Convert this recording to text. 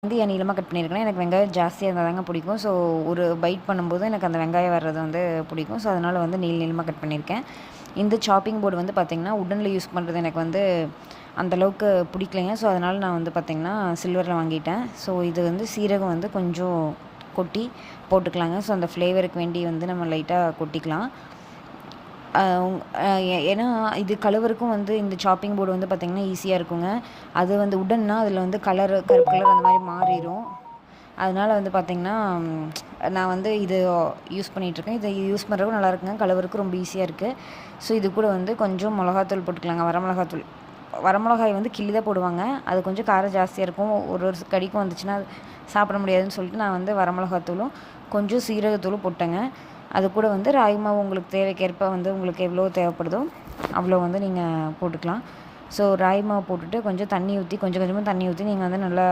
வந்து என் நீளமாக கட் பண்ணியிருக்கேன். எனக்கு வெங்காயம் ஜாஸ்தியாக இருந்தால் தாங்க பிடிக்கும். ஸோ ஒரு பைட் பண்ணும்போது எனக்கு அந்த வெங்காயம் வர்றது வந்து பிடிக்கும். ஸோ அதனால் வந்து நீளமாக கட் பண்ணியிருக்கேன். இந்த சாப்பிங் போர்டு வந்து பார்த்திங்கன்னா உட்டனில் யூஸ் பண்ணுறது எனக்கு வந்து அந்தளவுக்கு பிடிக்கலைங்க. ஸோ அதனால் நான் வந்து பார்த்திங்கன்னா சில்வரில் வாங்கிட்டேன். ஸோ இது வந்து சீரகம் வந்து கொஞ்சம் கொட்டி போட்டுக்கலாங்க. ஸோ அந்த ஃப்ளேவருக்கு வேண்டி வந்து நம்ம லைட்டாக கொட்டிக்கலாம். ஏன்னா இது கழுவுறக்கும் வந்து இந்த சாப்பிங் போர்டு வந்து பார்த்திங்கன்னா ஈஸியாக இருக்குங்க. அது வந்து உட்டன்னா அதில் வந்து கருப்பு கலர் அந்த மாதிரி மாறிடும். அதனால் வந்து பார்த்திங்கன்னா நான் வந்து இது யூஸ் பண்ணிகிட்ருக்கேன். இதை யூஸ் பண்ணுறதுக்கும் நல்லாயிருக்குங்க. கழுவுறதுக்கும் ரொம்ப ஈஸியாக இருக்குது. ஸோ இது கூட வந்து கொஞ்சம் மிளகாத்தூள் போட்டுக்கலாங்க. வரமிளகாத்தூள். வரமிளகாய் வந்து கிள்ளி தான் போடுவாங்க. அது கொஞ்சம் காரம் ஜாஸ்தியாக இருக்கும். ஒரு கடிக்கும் வந்துச்சுன்னா சாப்பிட முடியாதுன்னு சொல்லிட்டு நான் வந்து வரமிளகாத்தூளும் கொஞ்சம் சீரகத்தூளும் போட்டேங்க. அது கூட வந்து ராகி மாவு உங்களுக்கு தேவைக்கேற்ப வந்து உங்களுக்கு எவ்வளோ தேவைப்படுதோ அவ்வளோ வந்து நீங்கள் போட்டுக்கலாம். ஸோ ராகி மாவு போட்டுட்டு கொஞ்சம் தண்ணி ஊற்றி கொஞ்சம் கொஞ்சமாக தண்ணி ஊற்றி நீங்கள் வந்து நல்லா